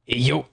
Et yo.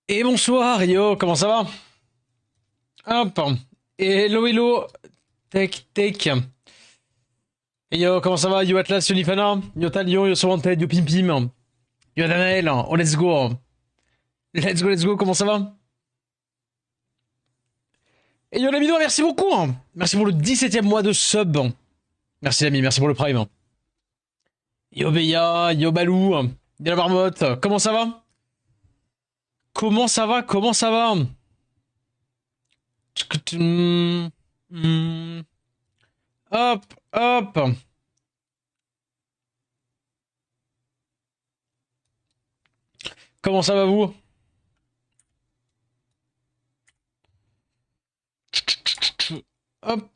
Et bonsoir, yo, comment ça va? Hop. Et hello, hello, tech, tech. Et yo, comment ça va? Yo Atlas, yo Nifana, yo Talion, yo Solanted, yo Pim Pim, yo Danael, oh let's go. Let's go, let's go, comment ça va? Et yo Lamino, merci beaucoup. Merci pour le 17ème mois de sub. Merci l'ami, merci pour le prime. Yo Beya, yo Balou, yo la marmotte, comment ça va? Comment ça va? Comment ça va? Hop, hop. Comment ça va vous? Hop.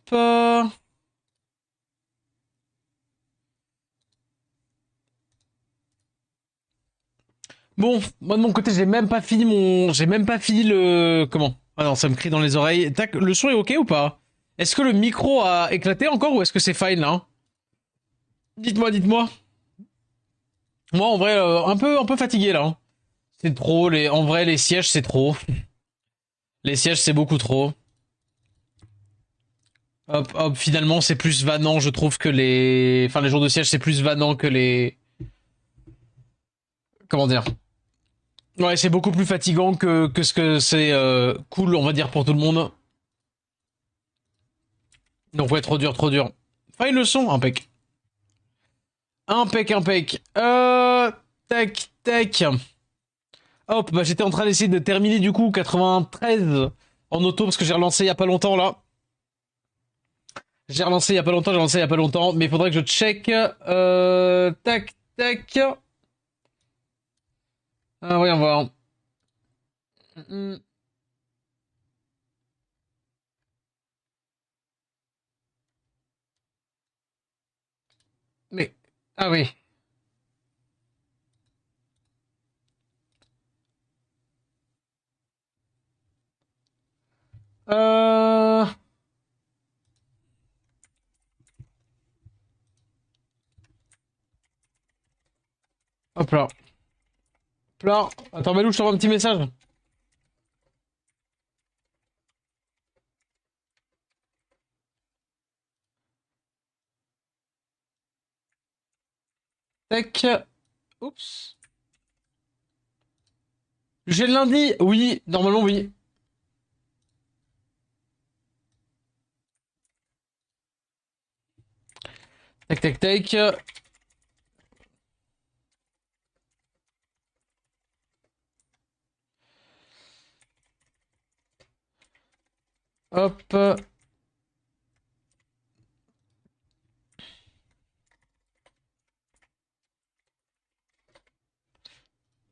Bon, moi de mon côté, j'ai même pas fini le, comment? Ah non, ça me crie dans les oreilles. Tac, le son est ok ou pas? Est-ce que le micro a éclaté encore ou est-ce que c'est fine là? Dites-moi, dites-moi. Moi, en vrai, un peu fatigué là. C'est trop, en vrai, les sièges, c'est trop. Les sièges, c'est beaucoup trop. Hop, hop, finalement, c'est plus vannant, je trouve, que enfin, les jours de siège, c'est plus vannant que comment dire? Ouais, c'est beaucoup plus fatigant que ce que c'est cool, on va dire, pour tout le monde. Donc, ouais, trop dur, trop dur. Enfin, ils le sont, impec. Impec, impec. Tac, tac. Hop, bah j'étais en train d'essayer de terminer du coup 93 en auto parce que j'ai relancé il y a pas longtemps là. J'ai relancé il y a pas longtemps, j'ai relancé il y a pas longtemps, mais il faudrait que je check. Tac, tac. Ah, voyons voir. Mais, ah oui. Euh... Hop là. Hop là. Attends, Malou, je t'envoie un petit message. Tac. Oups. J'ai le lundi. Oui, normalement oui. Tac, tac, tac. Hop.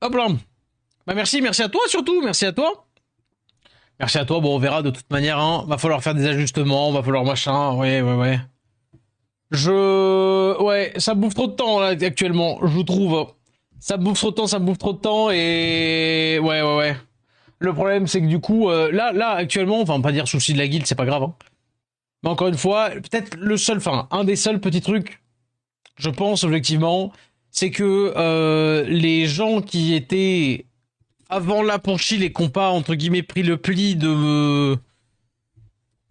Hop là. Bah merci, merci à toi surtout, merci à toi. Merci à toi, bon on verra de toute manière, hein. Va falloir faire des ajustements, va falloir machin, ouais, ouais, ouais. Ouais, ça bouffe trop de temps là actuellement, je trouve. Ça bouffe trop de temps, ça bouffe trop de temps et... Ouais, ouais, ouais. Le problème c'est que du coup, là actuellement, enfin pas dire souci de la guilde, c'est pas grave, hein. Mais encore une fois, peut-être le seul, enfin un des seuls petits trucs, je pense objectivement, c'est que les gens qui étaient avant la Panchi, les compas entre guillemets pris le pli de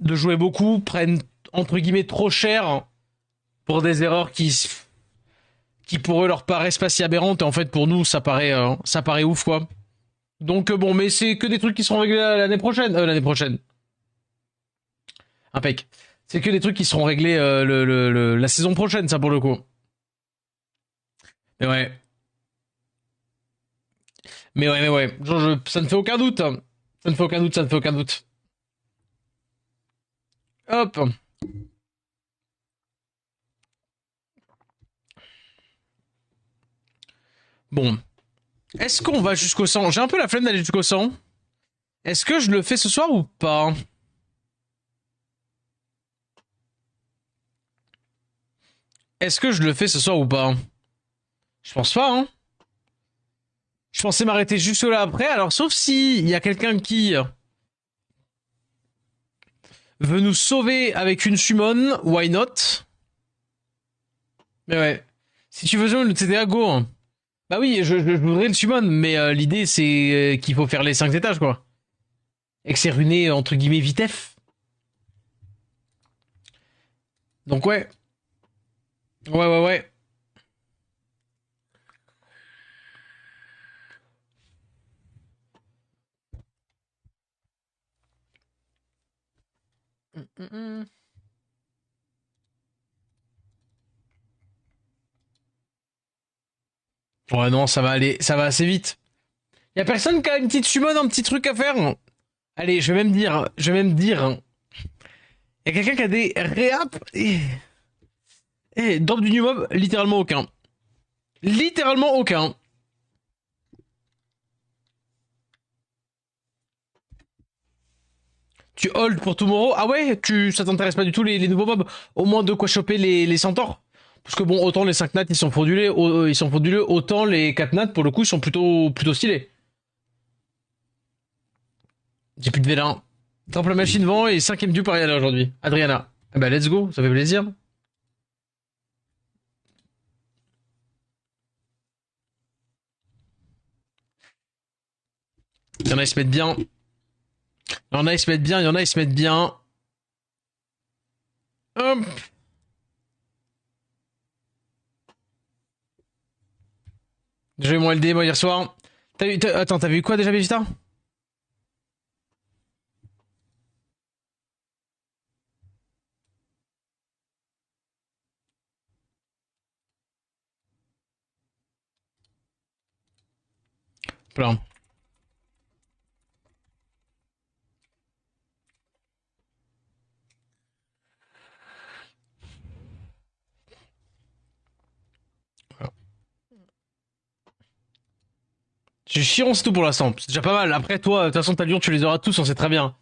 jouer beaucoup prennent entre guillemets trop cher pour des erreurs qui pour eux leur paraissent pas si aberrantes et en fait pour nous ça paraît ouf quoi. Donc bon, mais c'est que des trucs qui seront réglés l'année prochaine. L'année prochaine. Impec. C'est que des trucs qui seront réglés la saison prochaine, ça pour le coup. Mais ouais. Mais ouais. Ça ne fait aucun doute. Hein. Ça ne fait aucun doute, ça ne fait aucun doute. Hop. Bon. Est-ce qu'on va jusqu'au 100? J'ai un peu la flemme d'aller jusqu'au 100. Est-ce que je le fais ce soir ou pas? Est-ce que je le fais ce soir ou pas? Je pense pas, hein. Je pensais m'arrêter juste là après, alors sauf si il y a quelqu'un qui veut nous sauver avec une summon, why not? Mais ouais. Si tu veux jouer le TDA, go. Hein. Bah oui, je voudrais le summon, mais l'idée c'est qu'il faut faire les 5 étages, quoi. Et que c'est ruiné, entre guillemets, vitef. Donc ouais. Ouais. Ouais, non, ça va aller, ça va assez vite. Y a personne qui a une petite summon, un petit truc à faire? Allez, je vais même dire, y a quelqu'un qui a des réaps et drop du new mob, littéralement aucun. Littéralement aucun. Tu hold pour tomorrow? Ah ouais, ça t'intéresse pas du tout les nouveaux mobs? Au moins de quoi choper les centaures? Parce que bon, autant les 5 nats ils sont frauduleux, autant les 4 nats pour le coup ils sont plutôt stylés. J'ai plus de vélin. Temple machine vent et 5ème du par là aujourd'hui. Adriana. Ah bah let's go, ça fait plaisir. Il y en a ils se mettent bien. Il y en a ils se mettent bien, il y en a ils se mettent bien. Hop. J'ai eu mon LD moi hier soir. Attends, t'as vu quoi déjà Vegeta? Plein. J'ai Chiron, c'est tout pour l'instant. C'est déjà pas mal. Après, toi, de toute façon, ta Lyon, tu les auras tous, on sait très bien.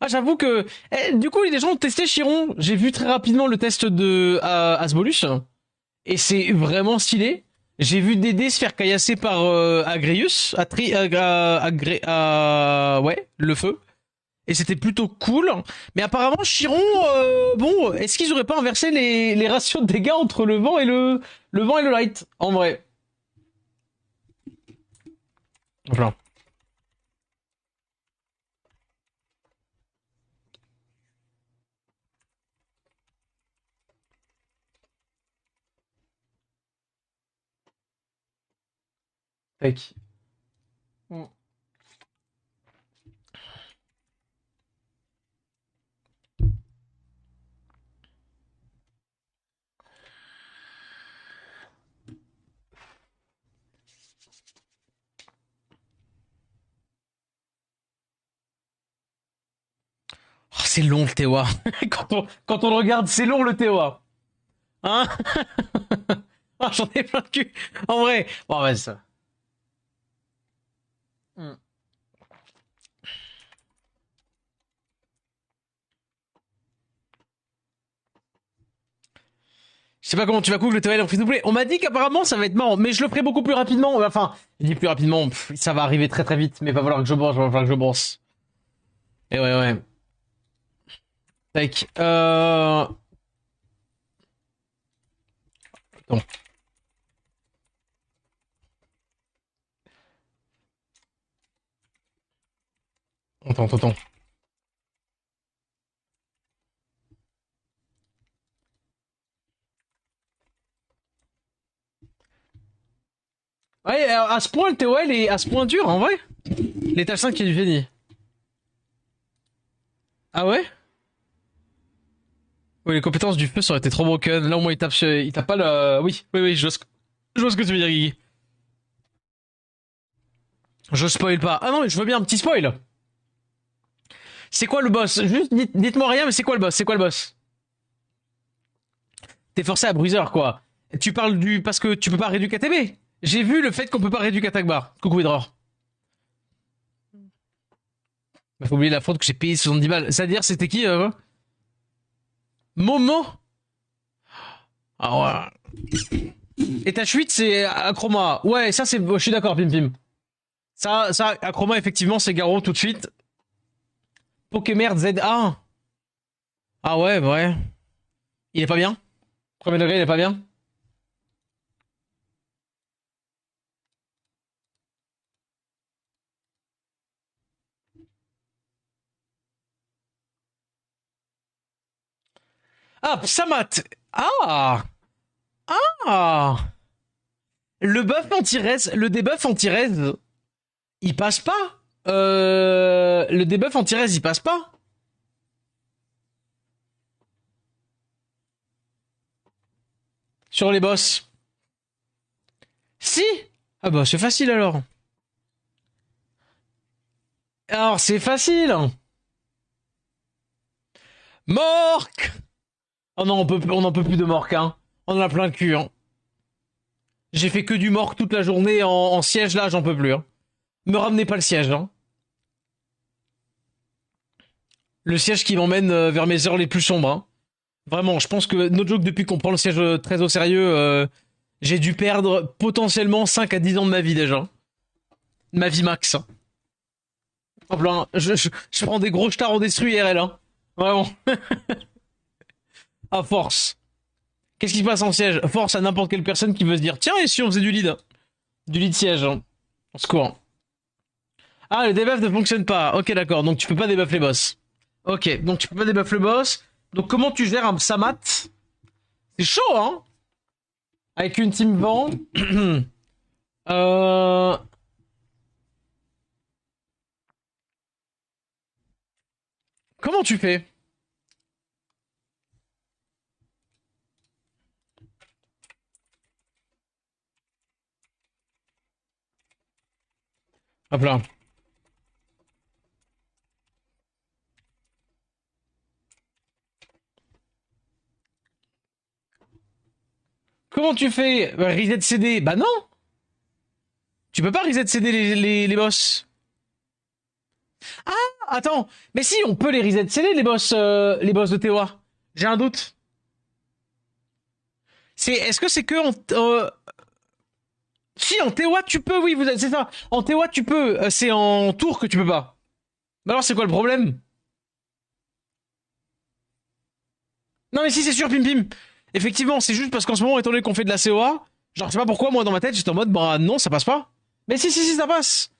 Ah, j'avoue que, du coup, les gens ont testé Chiron. J'ai vu très rapidement le test de Asbolus. Et c'est vraiment stylé. J'ai vu Dédé se faire caillasser par Agrius, ouais, le feu. Et c'était plutôt cool. Mais apparemment, Chiron, bon, est-ce qu'ils auraient pas inversé les ratios de dégâts entre le vent et le light, en vrai? Voilà. Tac. Oh, c'est long le TOA. Quand on le regarde, c'est long le TOA. Hein? Ah, j'en ai plein de cul. En vrai. Bon, ouais, ça. Hmm. Je sais pas comment tu vas cook le TOA en free to play. On m'a dit qu'apparemment ça va être marrant, mais je le ferai beaucoup plus rapidement. Enfin, je dis plus rapidement, ça va arriver très très vite, mais va falloir que je bosse, va falloir que je bosse. Et ouais. Tac. Attends, attends. Ouais, à ce point, le TOL est à ce point dur, en vrai. L'étage 5 qui est du génie. Ah ouais? Oui, les compétences du feu, ça aurait été trop broken. Là, au moins, il tape pas le... Oui, oui, oui, je vois ce que tu veux dire, Guigui. Je spoil pas. Ah non, mais je veux bien un petit spoil. C'est quoi le boss? Juste, dites-moi rien, mais c'est quoi le boss? C'est quoi le boss? T'es forcé à bruiser, quoi. Tu parles du... Parce que tu peux pas réduire KTB. J'ai vu le fait qu'on peut pas réduire attaque bar. Coucou, Edror. Bah, faut oublier la faute que j'ai payé 70 balles. C'est-à-dire, c'était qui, Momo? Ah ouais. Et ta chute, c'est Acroma. Ouais, ça, c'est... Je suis d'accord, Pim Pim. Ça, Acroma, effectivement, c'est Garo tout de suite. Pokémerd ZA. Ah ouais, ouais. Il est pas bien? Premier degré, il est pas bien? Ah, Samat. Ah. Ah. Le buff anti-res, le debuff anti-res, il passe pas. Le debuff anti-res, il passe pas. Sur les boss. Si. Ah bah, c'est facile alors. Alors, c'est facile. Mork. Oh non, on n'en peut plus de Mork, hein. On en a plein le cul, hein. J'ai fait que du Mork toute la journée en siège, là, j'en peux plus, hein. Me ramenez pas le siège, hein. Le siège qui m'emmène vers mes heures les plus sombres, hein. Vraiment, je pense que, no joke, depuis qu'on prend le siège très au sérieux, j'ai dû perdre potentiellement 5 à 10 ans de ma vie déjà. Ma vie max, hein. En plein, je prends des gros stars en destruit RL, hein. Vraiment. À force. Qu'est-ce qui se passe en siège? Force à n'importe quelle personne qui veut se dire, tiens, et si on faisait du lead? Du lead siège, hein. On se court. Ah, le debuff ne fonctionne pas. Ok, d'accord. Donc tu peux pas debuff les boss. Ok, donc tu peux pas debuff le boss. Donc comment tu gères un Samat? C'est chaud, hein? Avec une team vent. euh... Comment tu fais? Hop là. Comment tu fais? Reset CD? Bah non! Tu peux pas reset CD les boss. Ah, attends. Mais si, on peut les reset CD les boss de TOA. J'ai un doute. Est-ce que c'est que si, en TOA, tu peux, oui, c'est ça. En TOA, tu peux. C'est en tour que tu peux pas. Mais alors, c'est quoi le problème? Non, mais si, c'est sûr, Pim Pim. Effectivement, c'est juste parce qu'en ce moment, étant donné qu'on fait de la COA, genre, je sais pas pourquoi, moi, dans ma tête, j'étais en mode, bah non, ça passe pas. Mais si, si, si, ça passe.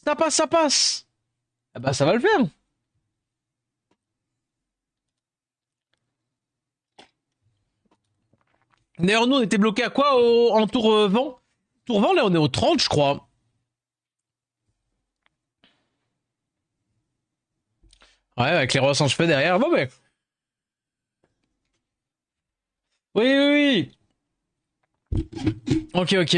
Ça passe, ça passe. Ah bah, ça va le faire. D'ailleurs, nous, on était bloqué à quoi en tour vent? Tour vent, là, on est au 30, je crois. Ouais, avec les ressens cheveux derrière. Bon, mais. Oui, oui, oui. Ok, ok.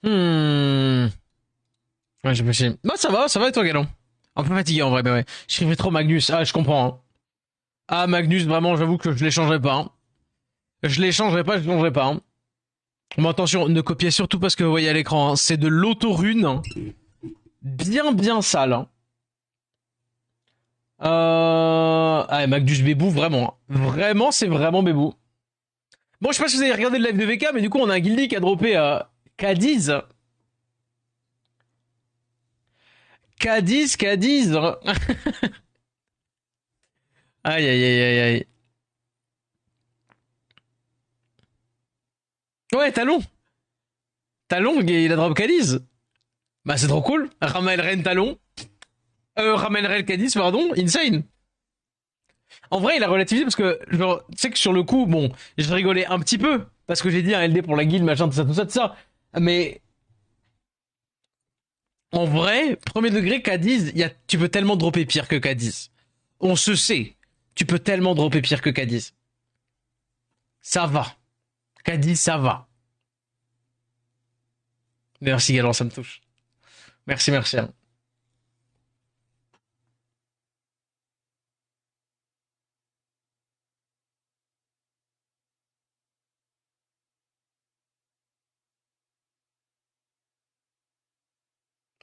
Hmm. Ouais, je me suis. Bah, ça va, et toi, Galon? Un peu fatigué, en vrai, mais ouais. Je crierais trop Magnus. Ah, je comprends, hein. Ah, Magnus, vraiment, j'avoue que je l'échangerai pas, hein. Je l'échangerai pas, je l'échangerai pas, hein. Bon, attention, ne copiez surtout pas ce que vous voyez à l'écran, hein. C'est de l'autorune, hein. Bien, bien sale, hein. Ah, Magnus Bébou, vraiment, hein. Vraiment, c'est vraiment Bébou. Bon, je sais pas si vous avez regardé le live de VK, mais du coup, on a un guildy qui a droppé Cadiz. Cadiz, Cadiz. Aïe, aïe, aïe, aïe, aïe. Ouais, Talon. Talon, il a drop Cadiz. Bah c'est trop cool. Ramael Ren Talon. Ramael Ren Cadiz, pardon. Insane. En vrai, il a relativisé parce que, genre, tu sais que sur le coup, bon, je rigolais un petit peu. Parce que j'ai dit un LD pour la guilde, machin, tout ça, tout ça, tout ça. Mais, en vrai, premier degré, Cadiz, tu peux tellement dropper pire que Cadiz. On se sait. Tu peux tellement dropper pire que Cadiz. Ça va. Cadiz, ça va. Merci, Galant, ça me touche. Merci, merci. Hein.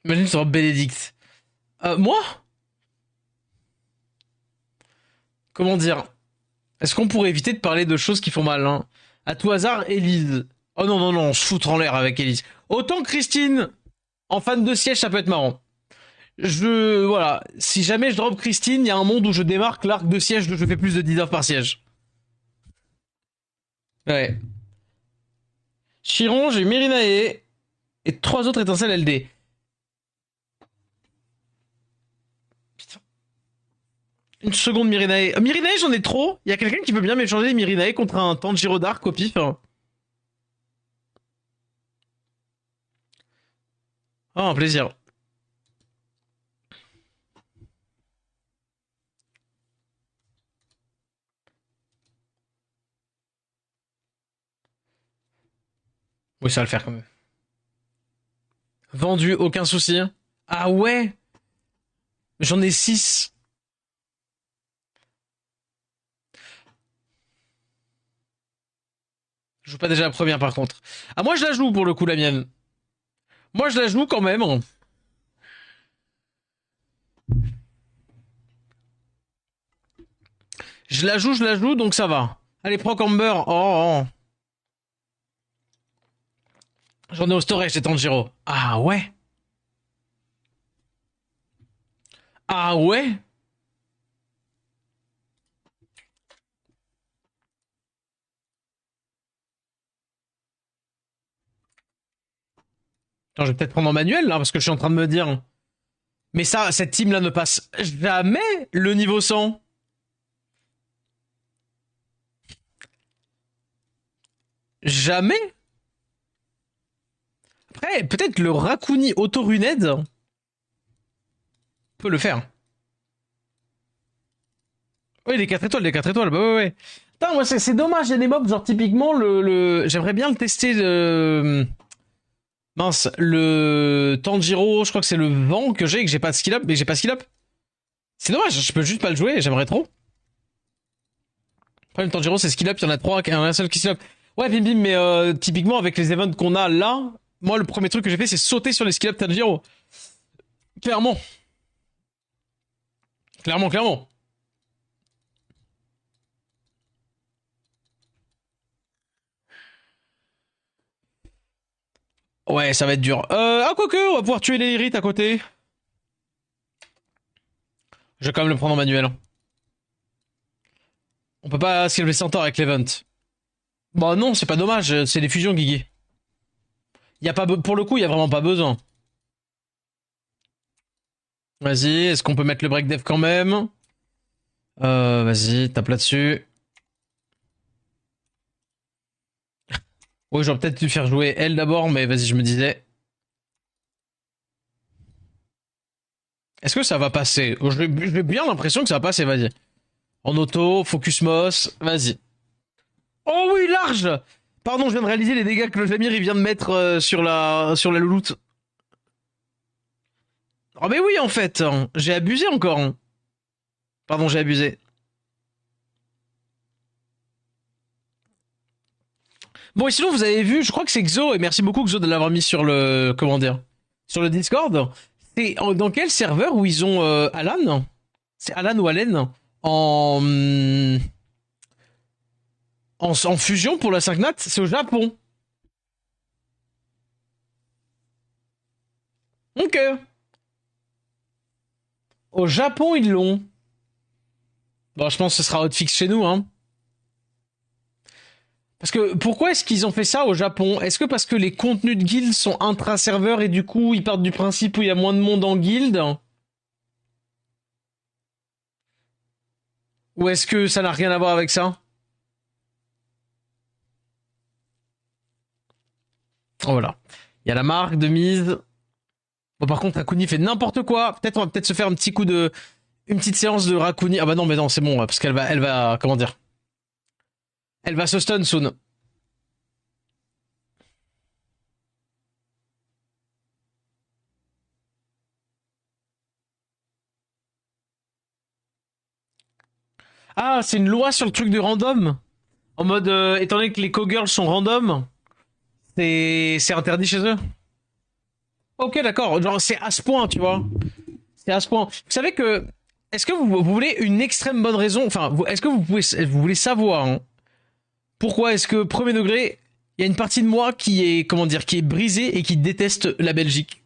Imagine sur Bénédicte. Moi? Comment dire? Est-ce qu'on pourrait éviter de parler de choses qui font mal, hein? À tout hasard, Élise. Oh non, non, non, on se foutre en l'air avec Élise. Autant Christine, en fan de siège, ça peut être marrant. Voilà. Si jamais je drop Christine, il y a un monde où je démarque l'arc de siège, je fais plus de 10 heures par siège. Ouais. Chiron, j'ai Mirinae et trois autres étincelles LD. Putain. Une seconde Mirinae. Mirinae, j'en ai trop. Il y a quelqu'un qui veut bien m'échanger Mirinae contre un Tanjiro Dark au pif. Hein. Oh, un plaisir. Oui, ça va le faire quand même. Vendu, aucun souci. Ah ouais? J'en ai 6. Je joue pas déjà la première par contre. Ah moi je la joue pour le coup la mienne. Moi je la joue quand même. Je la joue donc ça va. Allez prends Camber. Oh, oh. J'en ai au storage c'est Tanjiro. Ah ouais? Ah ouais? Attends, je vais peut-être prendre en manuel là parce que je suis en train de me dire. Mais ça, cette team là ne passe jamais le niveau 100. Jamais. Après, peut-être le Rakuni Auto-Runed peut le faire. Oui, les 4 étoiles, les 4 étoiles, bah ouais, ouais. Putain, moi, c'est dommage, il y a des mobs, genre typiquement, j'aimerais bien le tester, mince, le Tanjiro, je crois que c'est le vent que j'ai, et que j'ai pas de skill up, mais j'ai pas skill up. C'est dommage, je peux juste pas le jouer, j'aimerais trop. Après, le Tanjiro, c'est skill up, il y en a trois, il y en a un seul qui skill up. Ouais, bim bim, mais typiquement, avec les events qu'on a là, moi, le premier truc que j'ai fait, c'est sauter sur les skill up Tanjiro. Clairement. Clairement, clairement. Ouais, ça va être dur. Ah, quoique, on va pouvoir tuer les Lyrites à côté. Je vais quand même le prendre en manuel. On peut pas scalper Centaure avec l'event. Bah non, c'est pas dommage, c'est des fusions, Guigui. Y a pas pour le coup, il y a vraiment pas besoin. Vas-y, est-ce qu'on peut mettre le break dev quand même? Vas-y, tape là-dessus. Oui, j'aurais peut-être dû faire jouer elle d'abord, mais vas-y, je me disais. Est-ce que ça va passer? J'ai bien l'impression que ça va passer, vas-y. En auto, focus moss, vas-y. Oh oui, large! Pardon, je viens de réaliser les dégâts que le Jamir il vient de mettre sur la louloute. Oh mais oui, en fait, hein. J'ai abusé encore. Hein. Pardon, j'ai abusé. Bon, et sinon, vous avez vu, je crois que c'est Xo, et merci beaucoup Xo de l'avoir mis sur le, comment dire, sur le Discord. C'est dans quel serveur où ils ont Alan? C'est Alan ou Allen? En, en fusion pour la 5 nat, c'est au Japon. Ok. Au Japon, ils l'ont. Bon, je pense que ce sera hotfix chez nous, hein. Parce que pourquoi est-ce qu'ils ont fait ça au Japon? Est-ce que parce que les contenus de guild sont intra-serveurs et du coup ils partent du principe où il y a moins de monde en guild? Ou est-ce que ça n'a rien à voir avec ça? Oh, voilà. Il y a la marque de mise. Bon, par contre, Rakuni fait n'importe quoi. Peut-être on va peut-être se faire un petit coup de, une petite séance de Rakuni. Ah bah non, mais non, c'est bon, parce qu'elle va, comment dire, elle va se stun soon. Ah, c'est une loi sur le truc de random. En mode, étant donné que les cowgirls sont random, c'est interdit chez eux. Ok, d'accord. Genre, c'est à ce point, tu vois. C'est à ce point. Vous savez que, est-ce que vous voulez une extrême bonne raison, enfin, est-ce que vous voulez savoir, hein, pourquoi est-ce que, premier degré, il y a une partie de moi qui est, comment dire, qui est brisée et qui déteste la Belgique.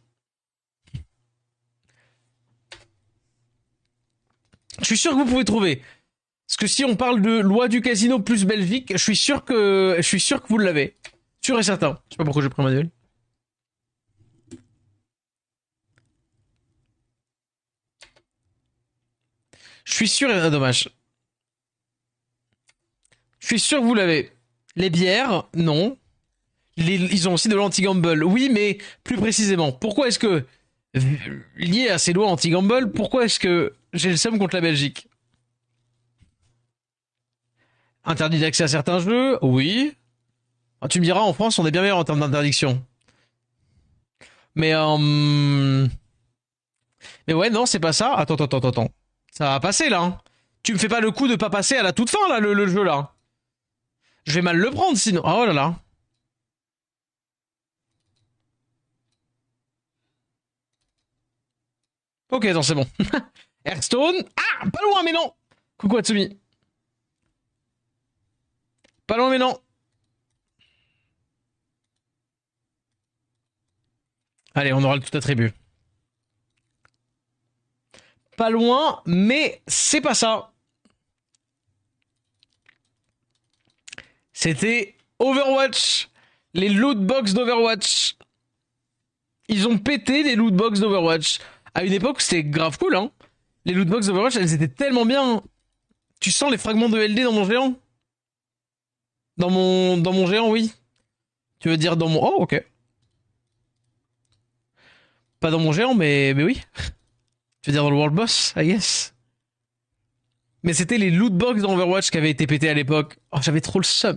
Je suis sûr que vous pouvez trouver. Parce que si on parle de loi du casino plus Belgique, je suis sûr que vous l'avez. Sûr et certain. Je sais pas pourquoi j'ai pris un manuel. Je suis sûr, dommage. Je suis sûr que vous l'avez. Les bières, non. Ils ont aussi de l'anti-gamble. Oui, mais plus précisément, pourquoi est-ce que, lié à ces lois anti-gamble, pourquoi est-ce que j'ai le seum contre la Belgique? Interdit d'accès à certains jeux, oui. Ah, tu me diras, en France, on est bien meilleur en termes d'interdiction. Mais, mais ouais, non, c'est pas ça. Attends, attends, attends, attends. Ça va passer, là. Hein. Tu me fais pas le coup de pas passer à la toute fin, là, le jeu, là. Je vais mal le prendre, sinon. Ah, oh là là. Ok, non, c'est bon. Hearthstone. Ah, pas loin, mais non. Coucou, Atsumi. Pas loin, mais non. Allez, on aura le tout attribut. Pas loin, mais c'est pas ça. C'était Overwatch. Les lootbox d'Overwatch. Ils ont pété les lootbox d'Overwatch. À une époque, c'était grave cool, hein. Les lootbox d'Overwatch, elles étaient tellement bien. Tu sens les fragments de LD dans mon géant? Dans mon géant, oui. Tu veux dire dans mon... Oh, ok. Pas dans mon géant, mais oui. Tu veux dire dans le World Boss, I guess. Mais c'était les lootbox d'Overwatch qui avaient été pétés à l'époque. Oh, j'avais trop le seum.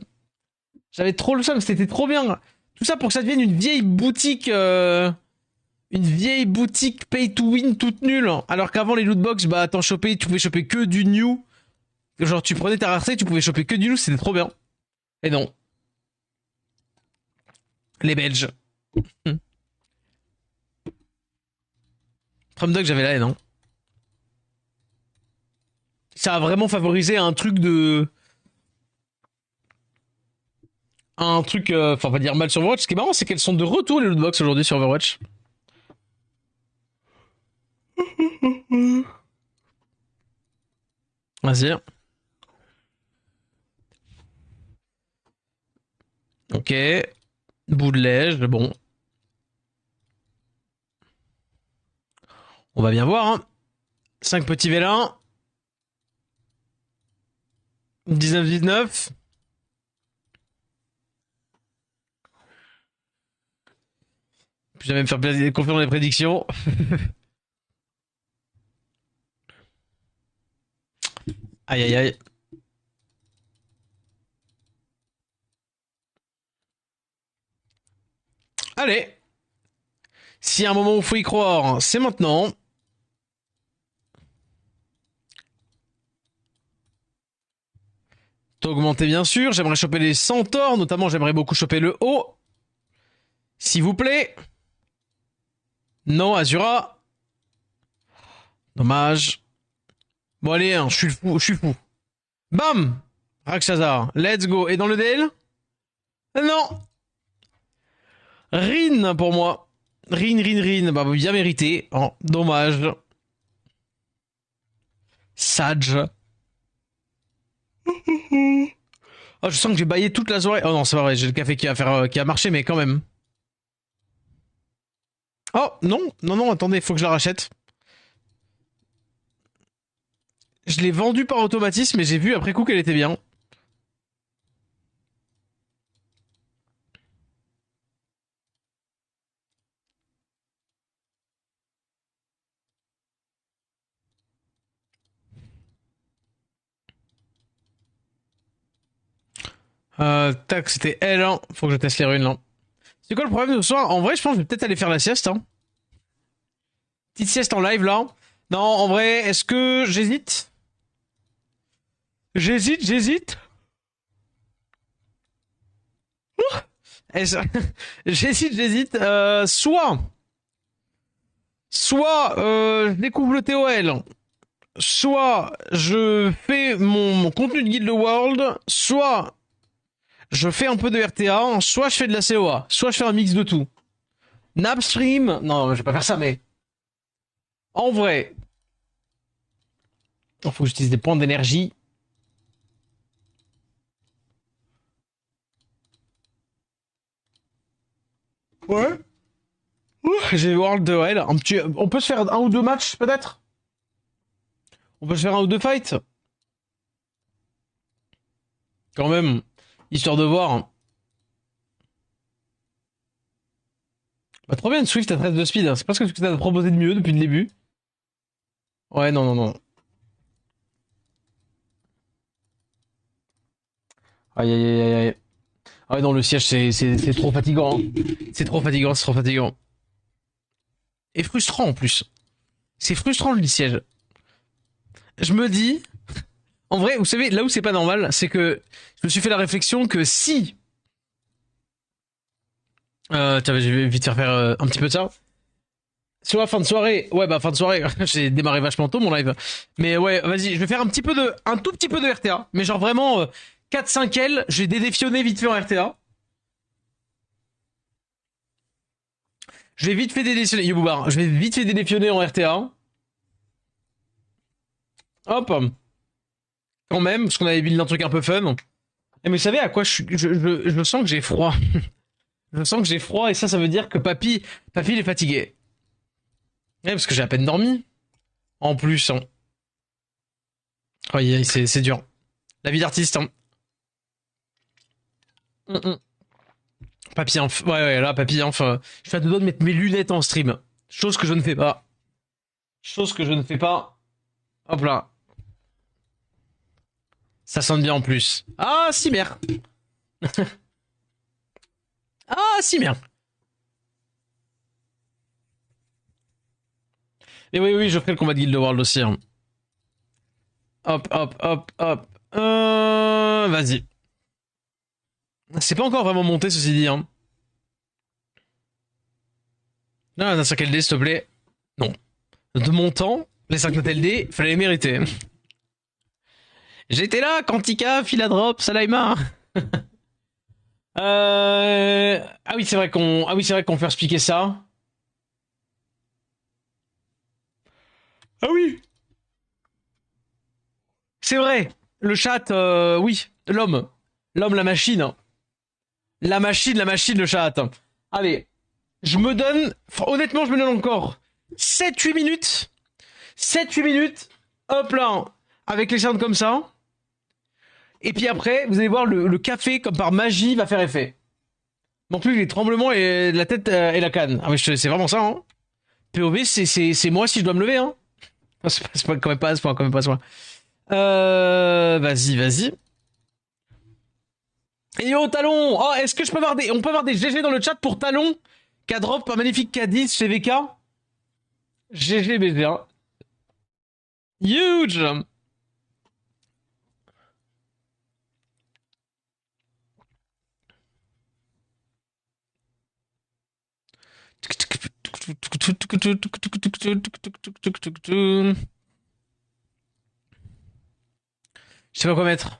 J'avais trop le seum, c'était trop bien. Tout ça pour que ça devienne une vieille boutique... Une vieille boutique pay to win toute nulle. Alors qu'avant les lootbox, bah t'en chopais, tu pouvais choper que du new. Genre tu prenais ta rareté, tu pouvais choper que du new, c'était trop bien. Et non. Les Belges. Dog, j'avais la haine, hein. Ça a vraiment favorisé un truc de... Un truc... Enfin, on va dire mal sur Overwatch. Ce qui est marrant, c'est qu'elles sont de retour, les lootbox, aujourd'hui, sur Overwatch. Vas-y. Ok. Bout de lège, bon. On va bien voir, hein. 5 petits vélins. 19-19. Puis jamais me faire confiance dans les prédictions. Aïe aïe aïe. Allez. S'il y a un moment où il faut y croire, c'est maintenant. T'augmenter bien sûr. J'aimerais choper les centaures. Notamment, j'aimerais beaucoup choper le haut. S'il vous plaît. Non, Azura. Dommage. Bon, allez, hein, je suis fou, je suis fou. Bam Rakshazar, let's go. Et dans le DL? Non. Rin pour moi. Rin. Bah, bien mérité. Oh, dommage. Sage. Oh, je sens que j'ai baillé toute la soirée. Oh non, c'est pas vrai, j'ai le café qui a marché, mais quand même. Oh, non, non, non, attendez, faut que je la rachète. Je l'ai vendue par automatisme, mais j'ai vu après coup qu'elle était bien. Tac, c'était elle, hein. Faut que je teste les runes, là. C'est quoi le problème de ce soir? En vrai, je pense que je vais peut-être aller faire la sieste, hein. Petite sieste en live, là. Non, en vrai, est-ce que j'hésite? J'hésite. Est-ce- j'hésite. Soit je découvre le TOL, soit je fais mon contenu de Guild World, soit je fais un peu de RTA, soit je fais de la COA, soit je fais un mix de tout. Napstream, non, je vais pas faire ça, mais en vrai, il faut que j'utilise des points d'énergie. Ouais. J'ai World de Hell. On peut se faire un ou deux matchs, peut-être. On peut se faire un ou deux fights. Quand même, histoire de voir. Bah, trop bien, Swift à 13 de speed. C'est pas ce que tu as proposé de mieux depuis le début. Ouais, non, non, non. Aïe, aïe, aïe, aïe. Ah ouais, non, le siège, c'est trop fatigant, hein. C'est trop fatigant, c'est trop fatigant. Et frustrant en plus. C'est frustrant le siège. Je me dis, en vrai, vous savez, là où c'est pas normal, c'est que je me suis fait la réflexion que si. Tiens, je vais vite faire un petit peu de ça. Sur la fin de soirée, ouais, bah fin de soirée, j'ai démarré vachement tôt mon live. Mais ouais, vas-y, je vais faire un tout petit peu de RTA. Mais genre vraiment 4-5 L, j'ai dédéfionné vite fait en RTA. Je vais vite fait dédéfionner, Yoboubar, je vais vite fait dédéfionner en RTA. Hop, quand même, parce qu'on avait build un truc un peu fun. Et mais vous savez à quoi je sens que j'ai froid. Je sens que j'ai froid et ça veut dire que papy il est fatigué. Ouais, parce que j'ai à peine dormi. En plus, hein. Oui, c'est dur. La vie d'artiste, hein. Mm, mm. Papy Inf. Ouais, ouais, là, Papy Inf. Je fais à deux doigts de mettre mes lunettes en stream. Chose que je ne fais pas. Chose que je ne fais pas. Hop là. Ça sonne bien en plus. Ah, si merde. Ah, si merde. Et oui, oui, je ferai le combat de Guild World aussi, hein. Hop, hop, hop, hop. Vas-y. C'est pas encore vraiment monté, ceci dit, hein. Non, d'un 5 LD, s'il te plaît. Non. De mon temps, les 5 LD, fallait les mériter. J'étais là, Quantica, Philadrop, Salaima. Ah oui, c'est vrai qu'on fait expliquer ça. Ah oui. C'est vrai. Le chat, oui. L'homme. L'homme, la machine. La machine, le chat. Allez. Honnêtement, je me donne encore 7-8 minutes. 7-8 minutes. Hop là. Avec les sounds comme ça. Et puis après, vous allez voir, le café, comme par magie, va faire effet. Non plus les tremblements et la tête et la canne. Ah mais c'est vraiment ça, hein. POV, c'est moi si je dois me lever, hein. C'est pas quand même pas à ce point, quand même pas à ce point. Vas-y, vas-y. Et yo, Talon. Oh, est-ce que je peux avoir des... On peut avoir des GG dans le chat pour Talon qui a drop un magnifique K10 chez VK. GG BG1. Huge. Je sais pas quoi mettre.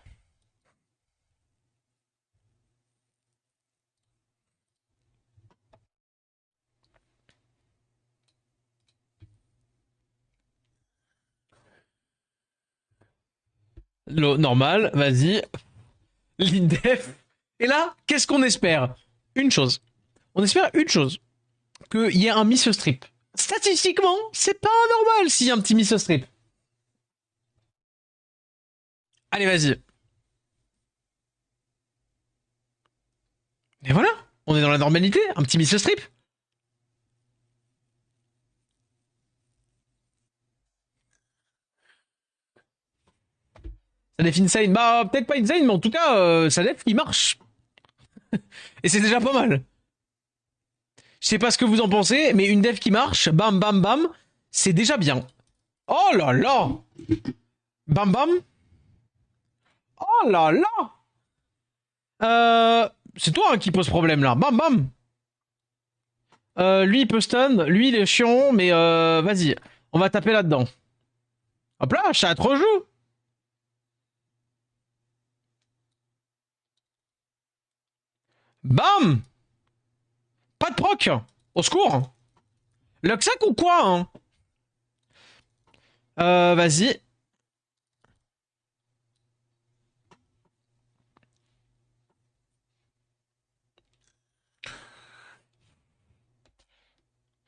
L'eau normal, vas-y. l'INDEF. Et là, qu'est-ce qu'on espère? Une chose. On espère une chose. Qu'il y ait un miss strip. Statistiquement, c'est pas normal s'il y a un petit miss strip. Allez, vas-y. Et voilà. On est dans la normalité. Un petit miss strip. Ça définit insane. Bah, peut-être pas insane, mais en tout cas, ça def qui marche. Et c'est déjà pas mal. Je sais pas ce que vous en pensez, mais une dev qui marche, bam bam bam, c'est déjà bien. Oh là là. Bam bam. Oh là là. C'est toi hein, qui pose problème là. Bam bam. Lui il peut stun, lui il est chiant, mais vas-y, on va taper là-dedans. Hop là, chat rejoue. Bam. Pas de proc. Au secours. Luxac ou quoi hein. Vas-y.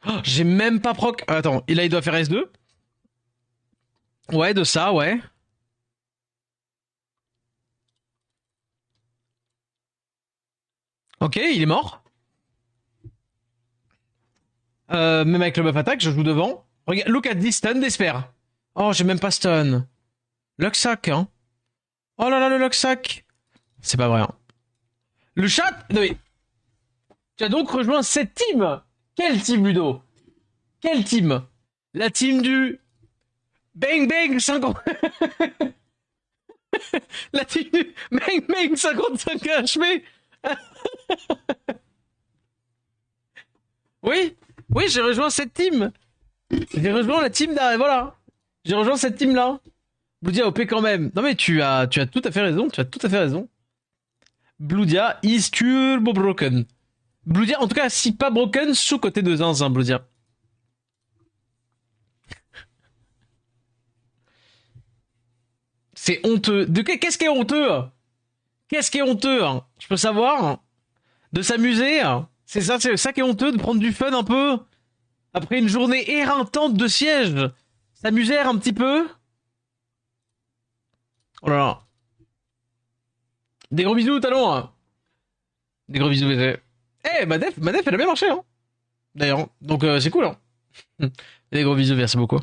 Oh, j'ai même pas proc. Attends, là il doit faire S2. Ouais, de ça, ouais. Ok, il est mort. Même avec le buff attaque, je joue devant. Regarde, look at this stun d'Esper. Oh, j'ai même pas stun. Luxac, hein. Oh là là, le Luxac. C'est pas vrai. Hein. Le chat. Non mais. Tu as donc rejoint cette team. Quelle team, Ludo? Quelle team? La team du. Bang Bang 50. La team du. Bang Bang 55 HP. Oui. Oui, j'ai rejoint cette team. J'ai rejoint la team derrière. Voilà. J'ai rejoint cette team là. Bludia OP quand même. Non mais tu as tout à fait raison. Tu as tout à fait raison. Bludia is turbo broken. Bludia, en tout cas, si pas broken, sous côté de zinzin, Bludia. C'est honteux. Qu'est-ce qui est honteux? Qu'est-ce qui est honteux? Je peux savoir? De s'amuser? C'est ça qui est honteux, de prendre du fun un peu? Après une journée éreintante de siège? S'amuser un petit peu? Oh là là. Des gros bisous, talon. Des gros bisous, baiser. Eh, ma def, elle a bien marché, hein. D'ailleurs. Donc, c'est cool, hein. Des gros bisous, merci beaucoup.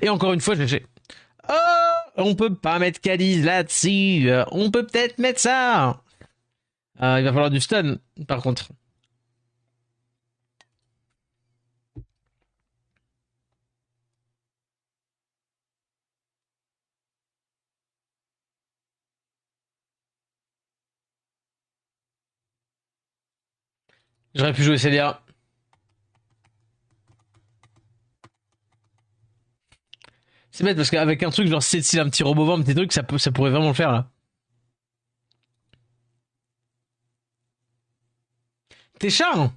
Et encore une fois, GG. Oh, on peut pas mettre Cadiz là-dessus. On peut peut-être mettre ça. Il va falloir du stun, par contre. J'aurais pu jouer Célia. C'est bête parce qu'avec un truc genre c'est un petit robot un petit truc, ça pourrait vraiment le faire là. T'es char hein.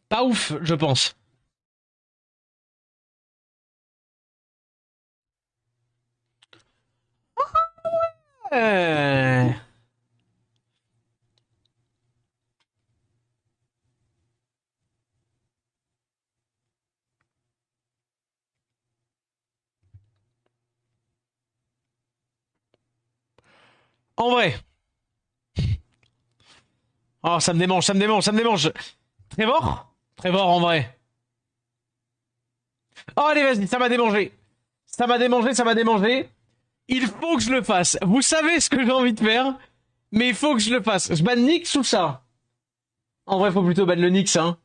Pas ouf, je pense. Euh... En vrai. Oh, ça me démange, ça me démange, ça me démange. Trevor? Trevor en vrai. Oh, allez, vas-y, ça m'a démangé. Ça m'a démangé, ça m'a démangé. Il faut que je le fasse. Vous savez ce que j'ai envie de faire, mais il faut que je le fasse. Je ban Nyx ou ça? En vrai, faut plutôt ban le Nyx, hein.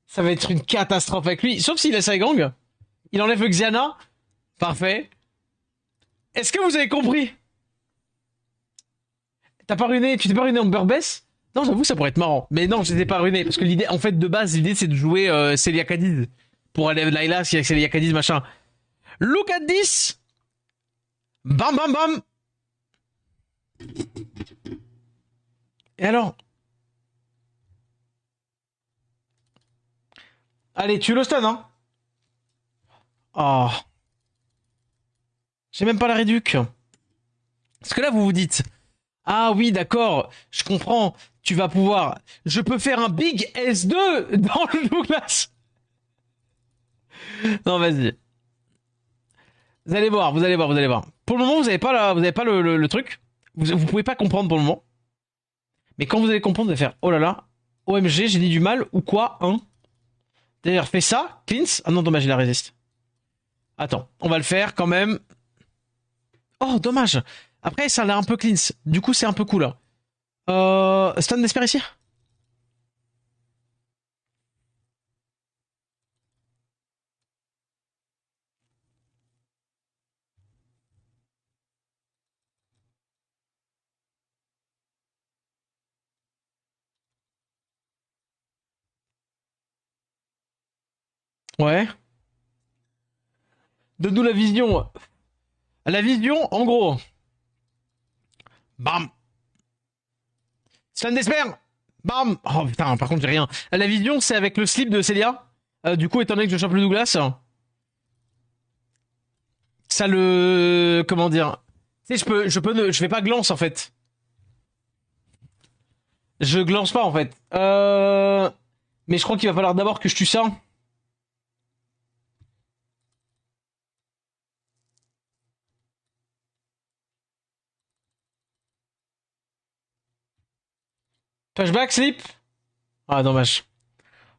Ça va être une catastrophe avec lui. Sauf s'il laisse gang. Il enlève Xiana. Parfait. Est-ce que vous avez compris? T'as pas ruiné, tu t'es pas ruiné en Burbess? Non, j'avoue, ça pourrait être marrant. Mais non, je t'ai pas ruiné. Parce que l'idée, en fait, de base, l'idée, c'est de jouer Celia Cadiz. Pour aller avec Layla, si avec Celia Cadiz, machin. Look at this! Bam, bam, bam! Et alors? Allez, tu le stun, hein? Oh. J'ai même pas la réduc. Parce que là, vous vous dites, ah oui, d'accord, je comprends, tu vas pouvoir, je peux faire un Big S2 dans le Douglas. Non, vas-y. Vous allez voir, vous allez voir, vous allez voir. Pour le moment, vous avez pas, vous avez pas le truc. Vous pouvez pas comprendre pour le moment. Mais quand vous allez comprendre, vous allez faire, oh là là, OMG, j'ai dit du mal, ou quoi, hein. D'ailleurs, fais ça, cleanse. Ah non, dommage, il a résiste. Attends, on va le faire quand même. Oh, dommage. Après, ça a l'air un peu cleanse. Du coup, c'est un peu cool, là. Stun d'espère ici. Ouais. Donne-nous la vision. La vision, en gros. Bam. Stun d'espère. Bam. Oh putain, par contre, j'ai rien. La vision, c'est avec le slip de Célia. Du coup, étant donné que je chope le Douglas, ça le... Comment dire. Tu sais, je fais pas glance, en fait. Je glance pas, en fait. Mais je crois qu'il va falloir d'abord que je tue ça. Flashback, slip. Ah, dommage.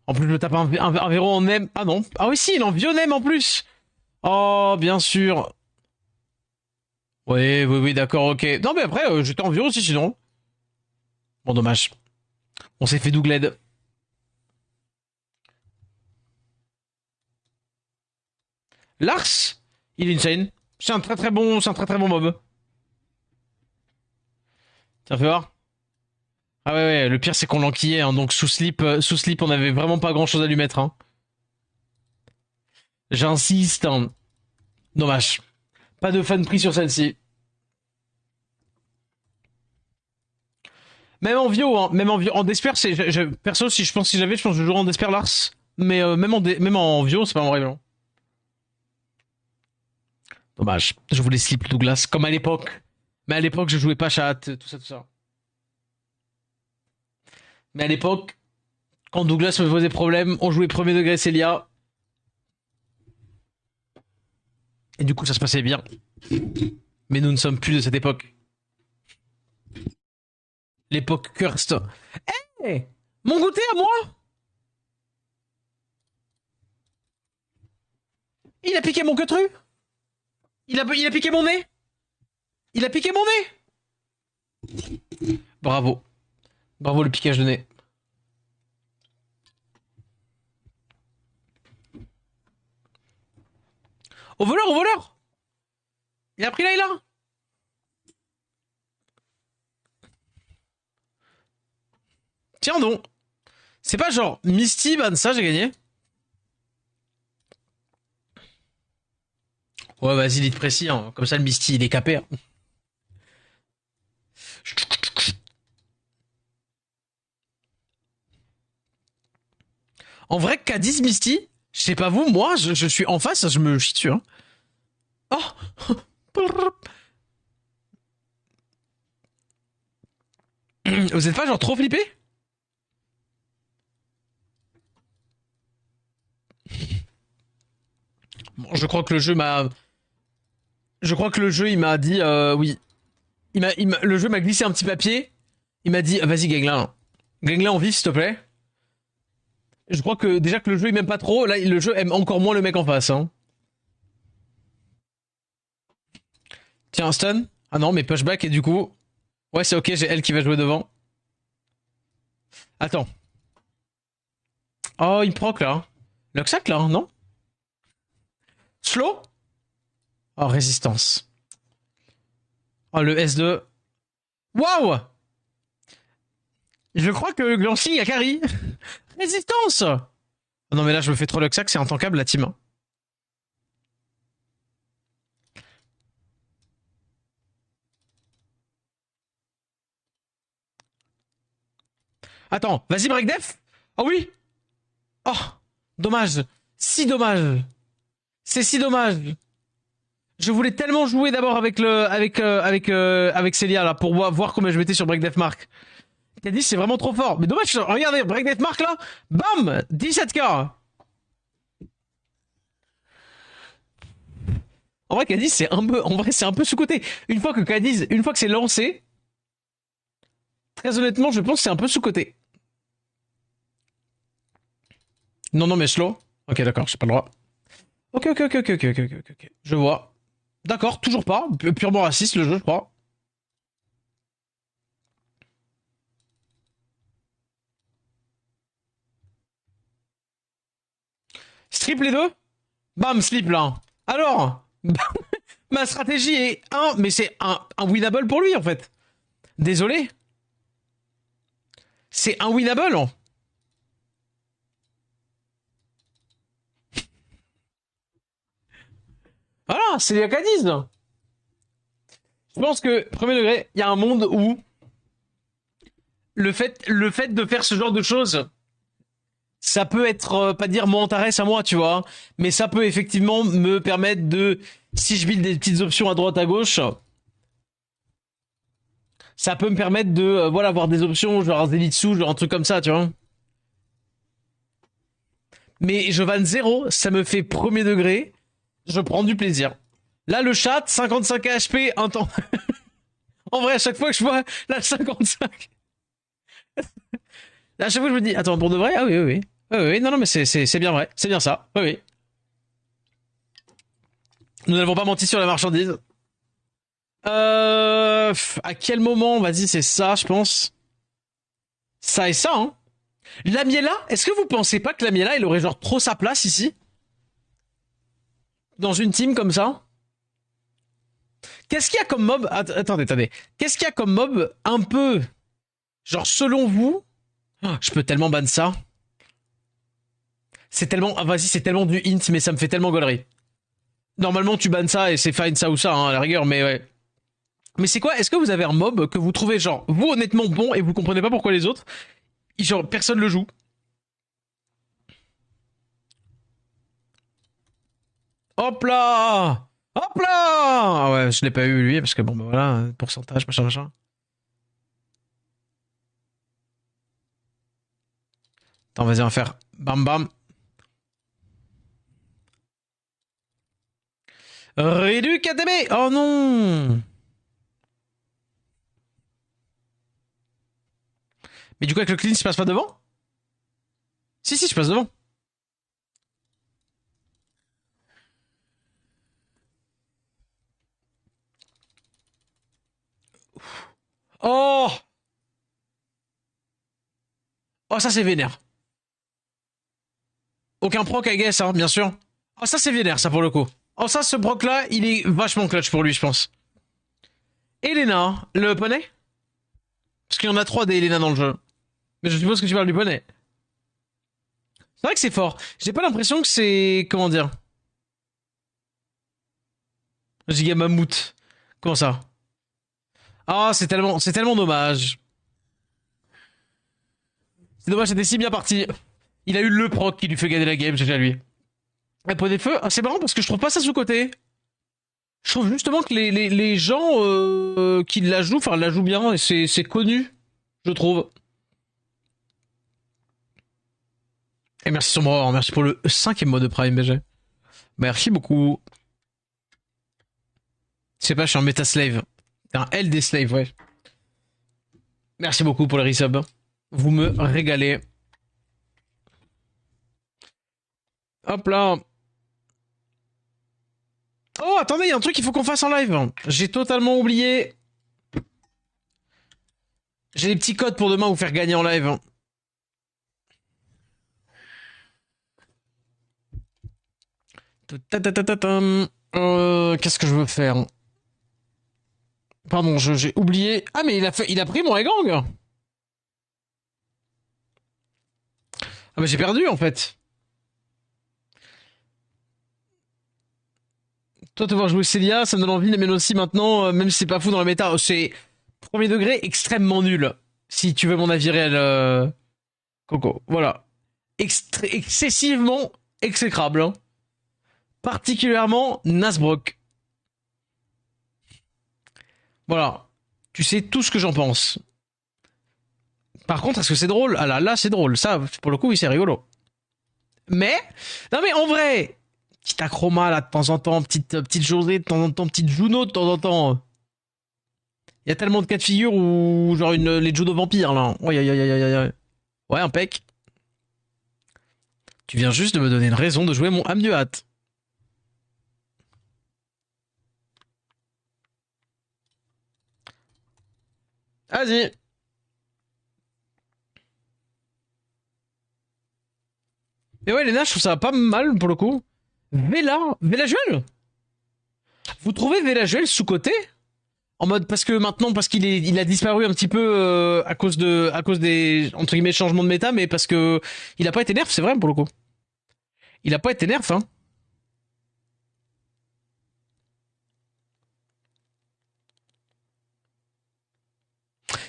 En plus, je me tape un verrou en nem. Ah non. Ah oui, si, il est en vieux nem en plus. Oh, bien sûr. Oui, oui, oui, d'accord, ok. Non, mais après, j'étais en vieux aussi, sinon. Bon, dommage. On s'est fait dougled. Lars, il est insane. C'est un très très bon mob. Tiens, fais voir. Ah ouais, ouais, le pire c'est qu'on l'enquillait, hein, donc sous slip, on avait vraiment pas grand chose à lui mettre. Hein. J'insiste. Hein. Dommage. Pas de fan prix sur celle-ci. Même en Vio, hein, même en Vio, en Desper, perso, si je pense si j'avais, je pense que je jouerais en Desper Lars. Mais même en Vio, c'est pas mon rêve. Hein. Dommage. Je voulais slip Douglas, comme à l'époque. Mais à l'époque, je jouais pas chat, tout ça, tout ça. Mais à l'époque, quand Douglas me posait problème, on jouait premier degré Célia. Et du coup, ça se passait bien. Mais nous ne sommes plus de cette époque. L'époque cursed. Eh hey, mon goûter à moi. Il a piqué mon queutru. Il a piqué mon nez. Il a piqué mon nez. Bravo. Bravo le piquage de nez. Au voleur, au voleur. Il a pris Layla. Tiens donc. C'est pas genre Misty, ban ça, j'ai gagné. Ouais, vas-y, lit précis. Hein. Comme ça, le Misty, il est capé. Hein. En vrai, K10 Misty, je sais pas vous, moi, je suis en face, je me chie dessus. Hein. Oh. Vous êtes pas genre trop flippé? Bon, je crois que le jeu m'a... Je crois que le jeu, il m'a dit... oui. Le jeu m'a glissé un petit papier. Il m'a dit, vas-y, Ganglin. Ganglin en vif, s'il te plaît. Je crois que déjà que le jeu, il m'aime pas trop. Là, le jeu aime encore moins le mec en face. Hein. Tiens, un stun. Ah non, mais pushback, et du coup... Ouais, c'est ok, j'ai elle qui va jouer devant. Attends. Oh, il proc, là. Luxac, là, non? Slow? Oh, résistance. Oh, le S2. Waouh! Je crois que Glancing a carry. Résistance! Oh non, mais là, je me fais trop Luxac, c'est intankable, la team. Attends, vas-y, break def. Oh oui. Oh, dommage. Si dommage. C'est si dommage. Je voulais tellement jouer d'abord avec Célia là pour voir combien je mettais sur Break Deathmark. Cadis c'est vraiment trop fort. Mais dommage, regardez Break Deathmark là, bam 17k. En vrai Cadis c'est un peu sous-côté. Une fois que c'est lancé, très honnêtement je pense que c'est un peu sous-côté. Non non mais slow. Ok d'accord, j'ai pas le droit. Ok. Je vois. D'accord, toujours pas. Purement raciste le jeu, je crois. Strip les deux. Bam, slip là. Alors, ma stratégie est un, mais c'est un winnable pour lui en fait. Désolé. C'est un winnable. Voilà, c'est les Acadies. Je pense que, premier degré, il y a un monde où le fait de faire ce genre de choses, ça peut être, pas dire mon intérêt à moi, tu vois, mais ça peut effectivement me permettre de, si je build des petites options à droite à gauche, ça peut me permettre de, voilà, avoir des options, genre Zenitsu, genre un truc comme ça, tu vois. Mais je vanne zéro, ça me fait premier degré, je prends du plaisir. Là, le chat, 55 HP, un temps. En vrai, à chaque fois que je vois la 55, à chaque fois je me dis, attends, pour de vrai? Ah oui. Oui, non, mais c'est bien vrai, c'est bien ça. Oui. Nous n'avons pas menti sur la marchandise. À quel moment? Vas-y, c'est ça, je pense. Ça et ça, hein. La Miela, est-ce que vous pensez pas que la Miela, elle aurait genre trop sa place ici? Dans une team comme ça? Qu'est-ce qu'il y a comme mob? Attendez. Qu'est-ce qu'il y a comme mob un peu, genre selon vous? Oh, je peux tellement ban ça. C'est tellement, ah, vas-y, c'est tellement du hint, mais ça me fait tellement gaulerie. Normalement, tu bannes ça et c'est fine ça ou ça, hein, à la rigueur, mais ouais. Mais c'est quoi? Est-ce que vous avez un mob que vous trouvez genre vous honnêtement bon et vous comprenez pas pourquoi les autres, genre personne le joue? Hop là! Hop là! Ah ouais, je l'ai pas eu lui parce que bon bah voilà, pourcentage, machin. Attends, vas-y, on va faire bam bam. Rédu KTB! Oh non! Mais du coup avec le clean, je passe pas devant? Si, je passe devant. Oh! Oh ça c'est vénère. Aucun proc I guess, hein, bien sûr. Oh ça c'est vénère ça pour le coup. Oh ça ce proc là, il est vachement clutch pour lui je pense. Elena, le poney? Parce qu'il y en a trois des Elena dans le jeu. Mais je suppose que tu parles du poney. C'est vrai que c'est fort. J'ai pas l'impression que c'est... Comment dire? Giga Mammouth. Comment ça? Ah, c'est tellement dommage. C'est dommage, c'était si bien parti. Il a eu le proc qui lui fait gagner la game, j'ai à lui. Et pour des feux, c'est marrant parce que je trouve pas ça sous-côté. Je trouve justement que les gens qui la jouent, enfin la jouent bien et c'est connu, je trouve. Et merci Sombre, merci pour le cinquième mois de Prime BG. Merci beaucoup. Je sais pas, je suis un méta slave. Un LD slave, ouais. Merci beaucoup pour le resub. Vous me régalez. Hop là. Oh, attendez, il y a un truc qu'il faut qu'on fasse en live. J'ai totalement oublié. J'ai des petits codes pour demain vous faire gagner en live. Qu'est-ce que je veux faire? Pardon, j'ai oublié. Ah, mais il a pris mon Egang. Ah, mais j'ai perdu en fait. Toi, te voir jouer Célia, ça me donne envie, mais aussi maintenant, même si c'est pas fou dans la méta, c'est premier degré extrêmement nul. Si tu veux mon avis réel, Coco. Voilà. Excessivement exécrable. Hein. Particulièrement Nasbrock. Voilà. Tu sais tout ce que j'en pense. Par contre, est-ce que c'est drôle? Ah là, là, c'est drôle. Ça, pour le coup, oui, c'est rigolo. Mais, non mais en vrai, petite acroma là de temps en temps, petite José de temps en temps, petite Juno de temps en temps. Il y a tellement de cas de figure où, genre, les judo vampires là. Ouais, aïe, aïe, aïe, aïe, aïe. Ouais, impec. Tu viens juste de me donner une raison de jouer mon âme du hâte. Vas-y. Et ouais, Lena, je trouve ça pas mal pour le coup. Vela Juel. Vous trouvez Vela Juel sous-côté? En mode parce que maintenant parce il a disparu un petit peu à cause des entre guillemets changements de méta, mais parce que il a pas été nerf, c'est vrai pour le coup. Il a pas été nerf, hein.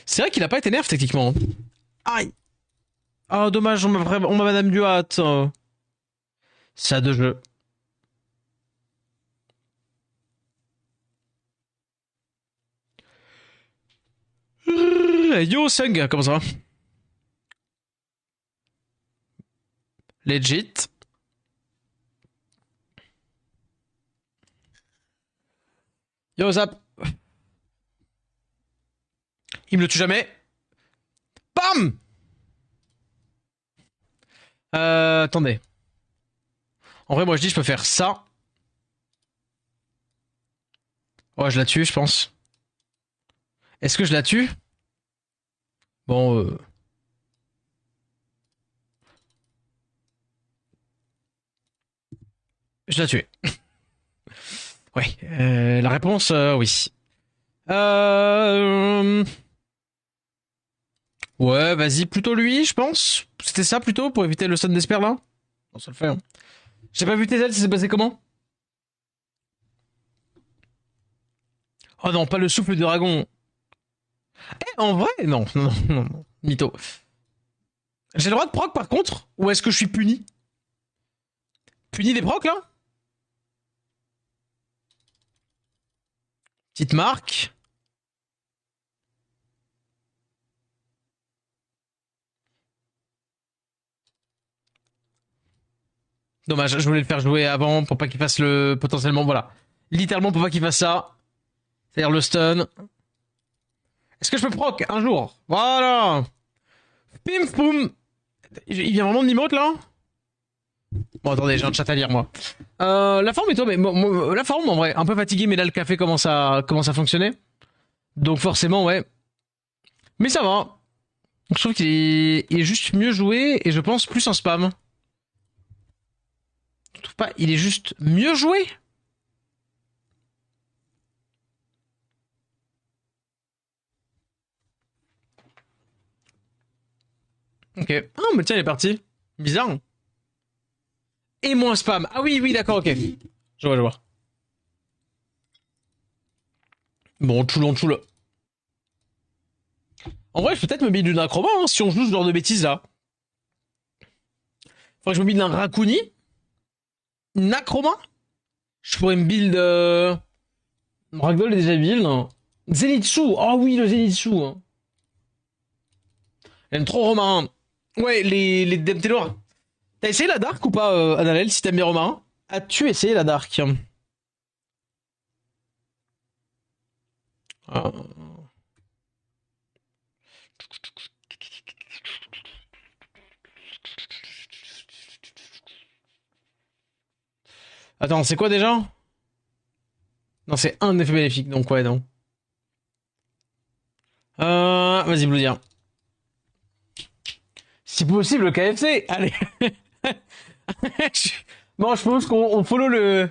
C'est vrai qu'il a pas été nerf techniquement. Aïe. Ah dommage, on m'a Madame Duhat. Ça de jeu. Yo Sung, comment ça va? Legit. Yo Zap. Il me le tue jamais. Bam. Attendez. En vrai, moi je dis je peux faire ça. Ouais, je la tue, je pense. Est-ce que je la tue? Bon, je la tue. Ouais. La réponse, oui. Euh... Ouais, vas-y, plutôt lui, je pense. C'était ça plutôt pour éviter le stun d'Esper là. Non, ça le fait. Hein. J'ai pas vu tes ailes, ça s'est passé comment? Oh non, pas le souffle du dragon. En vrai, non, non, non, non. Mytho. J'ai le droit de proc par contre? Ou est-ce que je suis puni? Puni des procs là? Petite marque. Dommage, je voulais le faire jouer avant pour pas qu'il fasse le potentiellement voilà. Littéralement pour pas qu'il fasse ça. C'est-à-dire le stun. Est-ce que je peux proc un jour? Voilà. Pim poum. Il vient vraiment de m'emote là? Bon attendez, j'ai un chat à lire moi. La forme et toi, mais la forme en vrai, un peu fatigué, mais là le café commence à fonctionner. Donc forcément ouais. Mais ça va. Je trouve il est juste mieux joué et je pense plus en spam. Je trouve pas, il est juste mieux joué. Ok. Ah mais tiens il est parti. Bizarre. Hein. Et moins spam. Ah oui oui d'accord ok. Je vois je vois. Bon tchoulon. En vrai je peux peut-être me build une acroma hein, si on joue ce genre de bêtises là. Faudrait que je me build un Rakuni. Une acroma. Je pourrais me build Ragdoll est déjà build. Hein. Zenitsu. Oh oui le Zenitsu. Hein. J'aime trop Romain. Ouais, les Demptelor. T'as essayé la Dark ou pas, Analel, si t'aimes bien Romain? As-tu essayé la Dark? Euh, Attends, c'est quoi déjà? Non, c'est un effet bénéfique, donc ouais, non. Vas-y, Blue. Si possible, le KFC. Allez. Bon, je pense qu'on follow